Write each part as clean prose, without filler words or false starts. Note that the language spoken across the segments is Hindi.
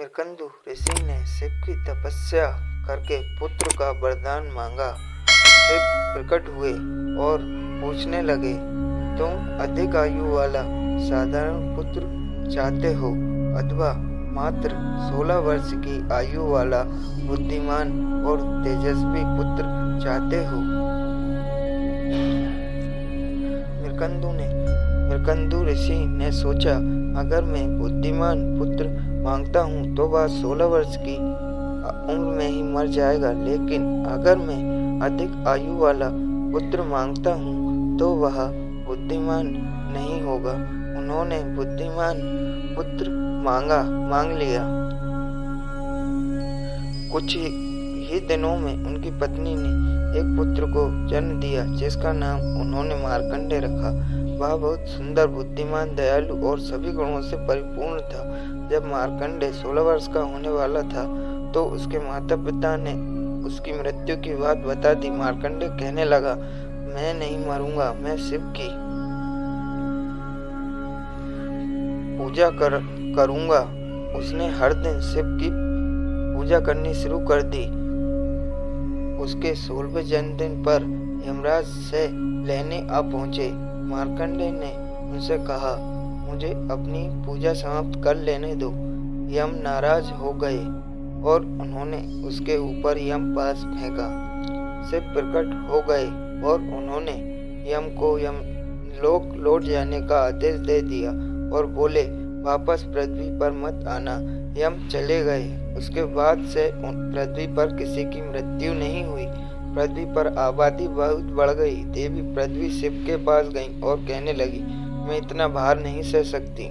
मृकंदु ऋषि ने शिव की तपस्या करके पुत्र का वरदान मांगा। शिव प्रकट हुए और पूछने लगे, तुम अधिक आयु वाला साधारण पुत्र चाहते हो अथवा मात्र 16 वर्ष की आयु वाला बुद्धिमान और तेजस्वी पुत्र चाहते हो? मृकंदु ऋषि ने सोचा, अगर मैं बुद्धिमान पुत्र मांगता हूँ तो वह 16 वर्ष की उम्र में ही मर जाएगा, लेकिन अगर मैं अधिक आयु वाला पुत्र मांगता हूँ तो वह बुद्धिमान नहीं होगा। उन्होंने बुद्धिमान पुत्र मांग लिया। कुछ ही दिनों में उनकी पत्नी ने एक पुत्र को जन्म दिया, जिसका नाम उन्होंने मार्कंडेय रखा। वह बहुत सुंदर, बुद्धिमान, दयालु और सभी गुणों से परिपूर्ण था। जब मार्कंडेय 16 वर्ष का होने वाला था तो उसके माता पिता ने उसकी मृत्यु की बात बता दी। मार्कंडेय कहने लगा, मैं नहीं मरूंगा, मैं शिव की पूजा करूंगा। उसने हर दिन शिव की पूजा करनी शुरू कर दी। उसके 16वें जन्मदिन पर यमराज से लेने आ पहुंचे। मार्कंडेय ने उनसे कहा, मुझे अपनी पूजा समाप्त कर लेने दो। यम नाराज हो गए और उन्होंने उसके ऊपर यम पास फेंका। शिव प्रकट हो गए और उन्होंने यम को यमलोक लौट जाने का आदेश दे दिया और बोले, वापस पृथ्वी पर मत आना। यम चले गए। उसके बाद से पृथ्वी पर किसी की मृत्यु नहीं हुई। पृथ्वी पर आबादी बहुत बढ़ गई। देवी पृथ्वी शिव के पास गई और कहने लगी, मैं इतना भार नहीं सह सकती,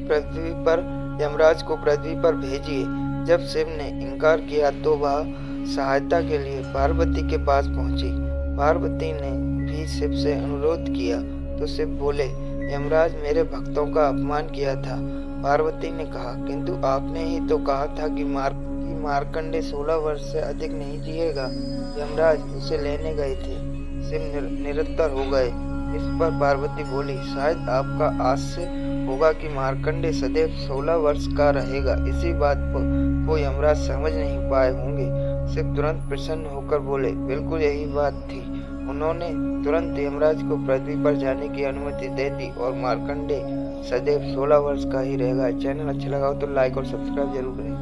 पृथ्वी पर यमराज को पृथ्वी पर भेजिए। जब शिव ने इनकार किया तो वह सहायता के लिए पार्वती के पास पहुंची। पार्वती ने भी शिव से अनुरोध किया तो शिव बोले, यमराज मेरे भक्तों का अपमान किया था। पार्वती ने कहा, किंतु आपने ही तो कहा था कि मार्कंडेय 16 वर्ष से अधिक नहीं जिएगा। यमराज उसे लेने गए थे। शिव निरुत्तर हो गए। इस पर पार्वती बोली, शायद आपका आशय होगा कि मार्कंडेय सदैव 16 वर्ष का रहेगा। इसी बात को यमराज समझ नहीं पाए होंगे। शिव तुरंत प्रसन्न होकर बोले, बिल्कुल यही बात थी। उन्होंने तुरंत यमराज को पृथ्वी पर जाने की अनुमति दे दी और मार्कंडेय सदैव 16 वर्ष का ही रहेगा। चैनल अच्छा लगा हो तो लाइक और सब्सक्राइब जरूर करें।